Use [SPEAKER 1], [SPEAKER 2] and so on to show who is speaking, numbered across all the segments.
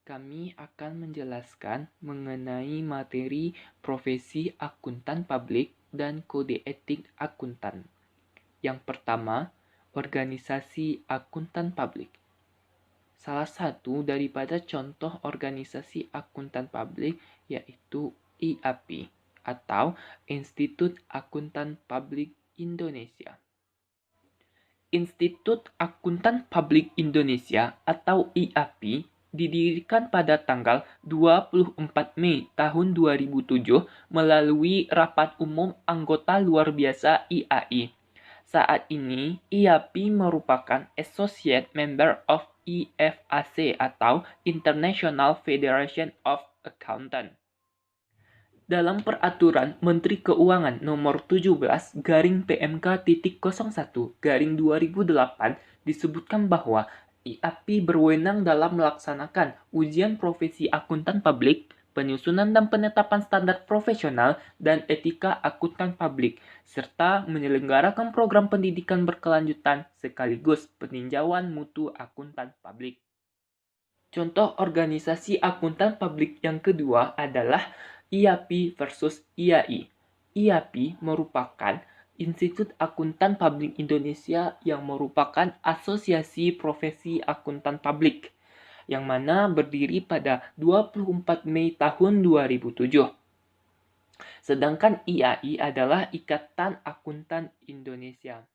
[SPEAKER 1] Kami akan menjelaskan mengenai materi profesi akuntan publik dan kode etik akuntan. Yang pertama, organisasi akuntan publik. Salah satu daripada contoh organisasi akuntan publik yaitu IAP atau Institut Akuntan Publik Indonesia. Institut Akuntan Publik Indonesia atau IAP didirikan pada tanggal 24 Mei tahun 2007 melalui Rapat Umum Anggota Luar Biasa IAI. Saat ini, IAP merupakan Associate Member of IFAC atau International Federation of Accountants. Dalam Peraturan Menteri Keuangan Nomor 17/PMK.01/2008 disebutkan bahwa IAP berwenang dalam melaksanakan ujian profesi akuntan publik, penyusunan dan penetapan standar profesional dan etika akuntan publik, serta menyelenggarakan program pendidikan berkelanjutan sekaligus peninjauan mutu akuntan publik. Contoh organisasi akuntan publik yang kedua adalah IAP versus IAI. IAP merupakan Institut Akuntan Publik Indonesia yang merupakan asosiasi profesi akuntan publik, yang mana berdiri pada 24 Mei tahun 2007. Sedangkan IAI adalah Ikatan Akuntan Indonesia.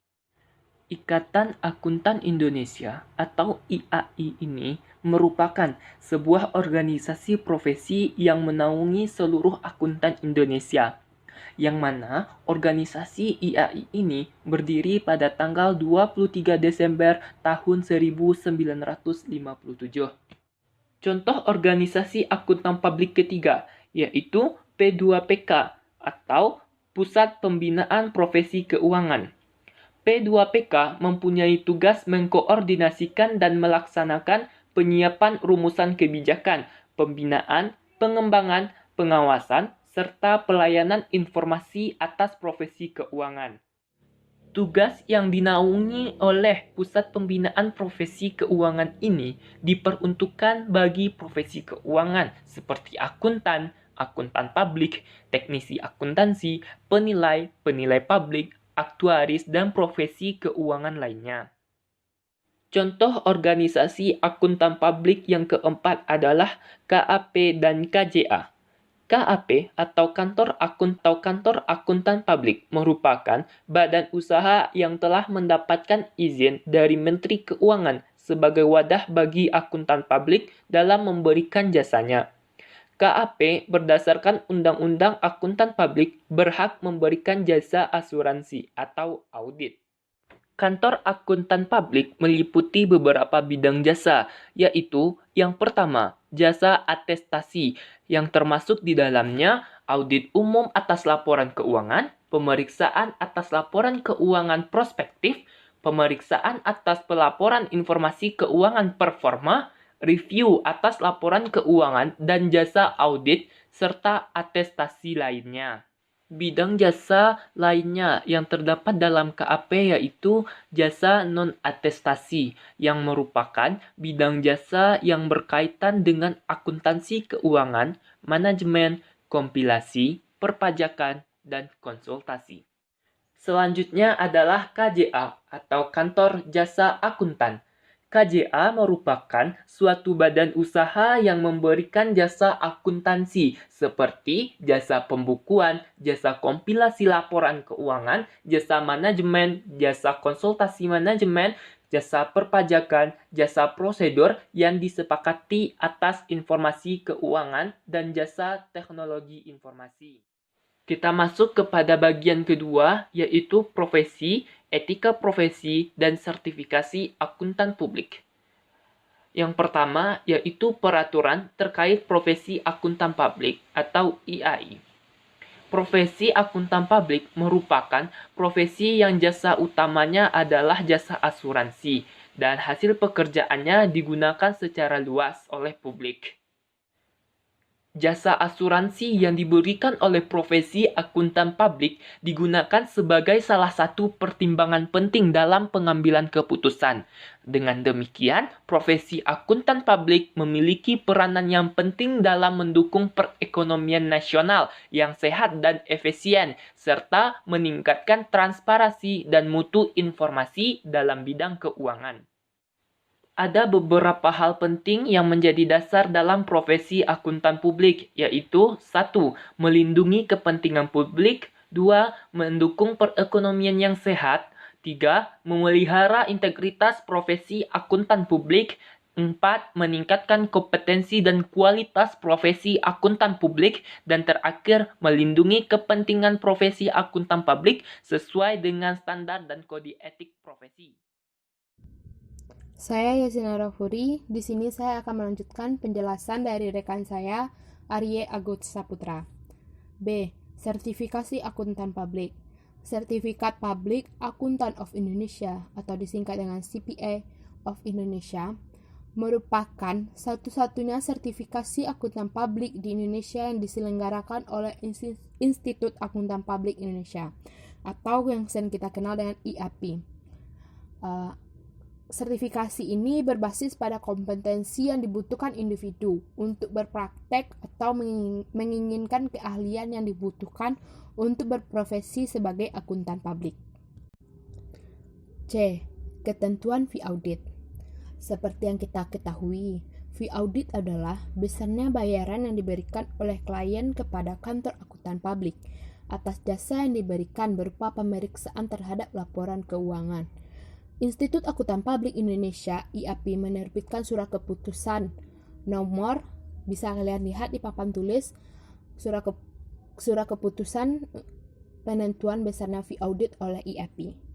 [SPEAKER 1] Ikatan Akuntan Indonesia atau IAI ini merupakan sebuah organisasi profesi yang menaungi seluruh akuntan Indonesia, yang mana organisasi IAI ini berdiri pada tanggal 23 Desember tahun 1957. Contoh organisasi akuntan publik ketiga yaitu P2PK atau Pusat Pembinaan Profesi Keuangan. P2PK mempunyai tugas mengkoordinasikan dan melaksanakan penyiapan rumusan kebijakan, pembinaan, pengembangan, pengawasan, serta pelayanan informasi atas profesi keuangan. Tugas yang dinaungi oleh Pusat Pembinaan Profesi Keuangan ini diperuntukkan bagi profesi keuangan seperti akuntan, akuntan publik, teknisi akuntansi, penilai, penilai publik, aktuaris, dan profesi keuangan lainnya. Contoh organisasi akuntan publik yang keempat adalah KAP dan KJA. KAP atau Kantor Akuntan Publik merupakan badan usaha yang telah mendapatkan izin dari Menteri Keuangan sebagai wadah bagi akuntan publik dalam memberikan jasanya. KAP berdasarkan Undang-Undang Akuntan Publik berhak memberikan jasa asuransi atau audit. Kantor akuntan publik meliputi beberapa bidang jasa, yaitu yang pertama, jasa atestasi, yang termasuk di dalamnya audit umum atas laporan keuangan, pemeriksaan atas laporan keuangan prospektif, pemeriksaan atas pelaporan informasi keuangan performa, review atas laporan keuangan dan jasa audit, serta atestasi lainnya. Bidang jasa lainnya yang terdapat dalam KAP yaitu jasa non-atestasi, yang merupakan bidang jasa yang berkaitan dengan akuntansi keuangan, manajemen, kompilasi, perpajakan, dan konsultasi. Selanjutnya adalah KJA atau Kantor Jasa Akuntan. KJA merupakan suatu badan usaha yang memberikan jasa akuntansi seperti jasa pembukuan, jasa kompilasi laporan keuangan, jasa manajemen, jasa konsultasi manajemen, jasa perpajakan, jasa prosedur yang disepakati atas informasi keuangan, dan jasa teknologi informasi. Kita masuk kepada bagian kedua, yaitu profesi, etika profesi, dan sertifikasi akuntan publik. Yang pertama, yaitu peraturan terkait profesi akuntan publik atau IAI. Profesi akuntan publik merupakan profesi yang jasa utamanya adalah jasa asuransi, dan hasil pekerjaannya digunakan secara luas oleh publik. Jasa asuransi yang diberikan oleh profesi akuntan publik digunakan sebagai salah satu pertimbangan penting dalam pengambilan keputusan. Dengan demikian, profesi akuntan publik memiliki peranan yang penting dalam mendukung perekonomian nasional yang sehat dan efisien, serta meningkatkan transparansi dan mutu informasi dalam bidang keuangan. Ada beberapa hal penting yang menjadi dasar dalam profesi akuntan publik, yaitu 1. Melindungi kepentingan publik, 2. Mendukung perekonomian yang sehat, 3. Memelihara integritas profesi akuntan publik, 4. Meningkatkan kompetensi dan kualitas profesi akuntan publik, dan terakhir, melindungi kepentingan profesi akuntan publik sesuai dengan standar dan kode etik profesi.
[SPEAKER 2] Saya Yasina Rafuri. Di sini saya akan melanjutkan penjelasan dari rekan saya, Arye Agus Saputra. B. Sertifikasi Akuntan Publik. Sertifikat Public Accountant of Indonesia atau disingkat dengan CPA of Indonesia merupakan satu-satunya sertifikasi akuntan publik di Indonesia yang diselenggarakan oleh Institut Akuntan Publik Indonesia atau yang sering kita kenal dengan IAPI. Sertifikasi ini berbasis pada kompetensi yang dibutuhkan individu untuk berpraktek atau menginginkan keahlian yang dibutuhkan untuk berprofesi sebagai akuntan publik. C. Ketentuan fee audit. Seperti yang kita ketahui, fee audit adalah besarnya bayaran yang diberikan oleh klien kepada kantor akuntan publik atas jasa yang diberikan berupa pemeriksaan terhadap laporan keuangan. Institut Akuntan Publik Indonesia (IAPI) menerbitkan surat keputusan nomor, bisa kalian lihat di papan tulis, surat keputusan penentuan besarnya fee audit oleh IAPI.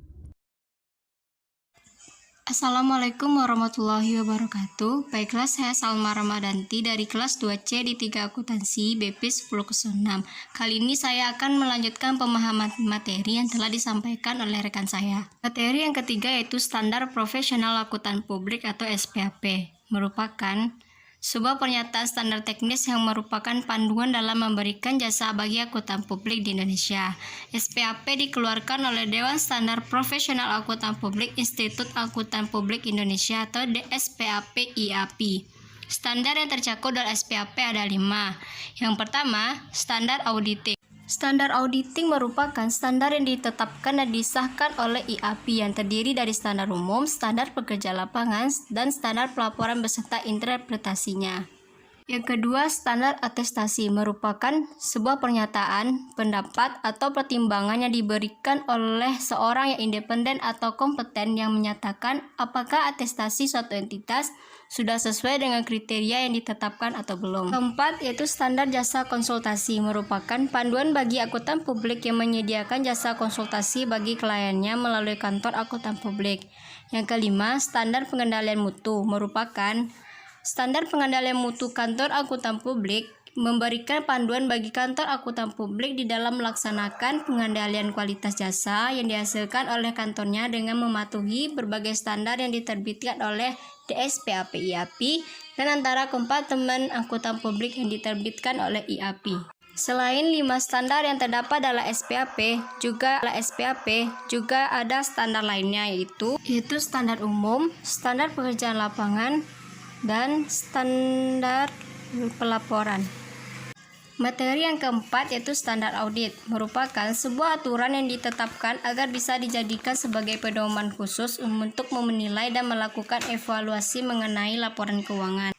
[SPEAKER 3] Assalamualaikum warahmatullahi wabarakatuh. Baiklah, saya Salma Ramadanti dari kelas 2C di 3 Akuntansi BP 1006. Kali ini saya akan melanjutkan pemahaman materi yang telah disampaikan oleh rekan saya. Materi yang ketiga yaitu Standar Profesional Akuntan Publik atau SPAP, merupakan sebuah pernyataan standar teknis yang merupakan panduan dalam memberikan jasa bagi akuntan publik di Indonesia. SPAP dikeluarkan oleh Dewan Standar Profesional Akuntan Publik Institut Akuntan Publik Indonesia atau DSPAP IAPI. Standar yang tercakup dalam SPAP ada 5. Yang pertama, standar auditing. Standar auditing merupakan standar yang ditetapkan dan disahkan oleh IAPI yang terdiri dari standar umum, standar pekerja lapangan, dan standar pelaporan beserta interpretasinya. Yang kedua, standar atestasi merupakan sebuah pernyataan, pendapat, atau pertimbangan yang diberikan oleh seorang yang independen atau kompeten yang menyatakan apakah atestasi suatu entitas sudah sesuai dengan kriteria yang ditetapkan atau belum. Keempat, yaitu standar jasa konsultasi merupakan panduan bagi akuntan publik yang menyediakan jasa konsultasi bagi kliennya melalui kantor akuntan publik. Yang kelima, standar pengendalian mutu merupakan standar pengendalian mutu kantor akuntan publik memberikan panduan bagi kantor akuntan publik di dalam melaksanakan pengendalian kualitas jasa yang dihasilkan oleh kantornya dengan mematuhi berbagai standar yang diterbitkan oleh DSPAP IAPI dan antara kompartemen akuntan publik yang diterbitkan oleh IAPI. Selain 5 standar yang terdapat dalam SPAP, juga ada standar lainnya yaitu standar umum, standar pekerjaan lapangan, dan standar pelaporan. Materi yang keempat yaitu standar audit, merupakan sebuah aturan yang ditetapkan agar bisa dijadikan sebagai pedoman khusus untuk menilai dan melakukan evaluasi mengenai laporan keuangan.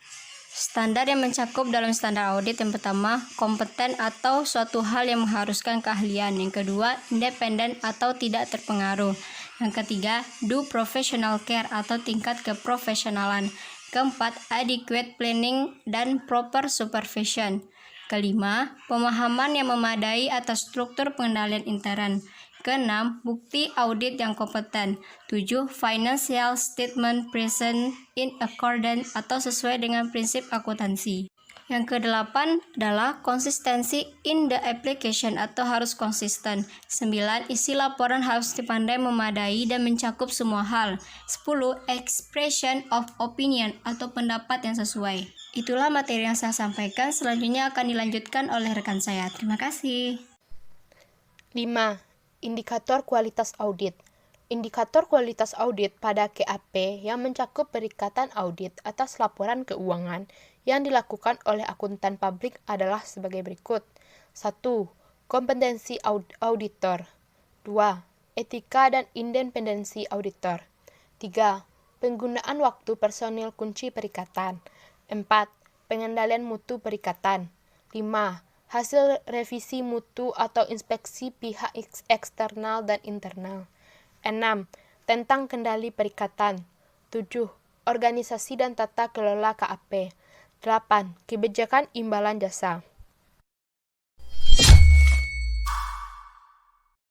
[SPEAKER 3] Standar yang mencakup dalam standar audit yang pertama, kompeten atau suatu hal yang mengharuskan keahlian. Yang kedua, independen atau tidak terpengaruh. Yang ketiga, do professional care atau tingkat keprofesionalan. Keempat, adequate planning dan proper supervision. Kelima, pemahaman yang memadai atas struktur pengendalian intern. Keenam, bukti audit yang kompeten. 7. Financial statement present in accordance atau sesuai dengan prinsip akuntansi. Yang kedelapan adalah konsistensi in the application atau harus konsisten. 9. Isi laporan harus dipandai memadai dan mencakup semua hal. 10. Expression of opinion atau pendapat yang sesuai. Itulah materi yang saya sampaikan. Selanjutnya akan dilanjutkan oleh rekan saya. Terima kasih.
[SPEAKER 4] 5. Indikator kualitas audit. Indikator kualitas audit pada KAP yang mencakup perikatan audit atas laporan keuangan yang dilakukan oleh akuntan publik adalah sebagai berikut. 1. Kompetensi auditor. 2. Etika dan independensi auditor. 3. Penggunaan waktu personil kunci perikatan. 4. Pengendalian mutu perikatan. 5. Hasil revisi mutu atau inspeksi pihak eksternal dan internal. 6. Tentang kendali perikatan. 7. Organisasi dan tata kelola KAP. 8. Kebijakan imbalan jasa.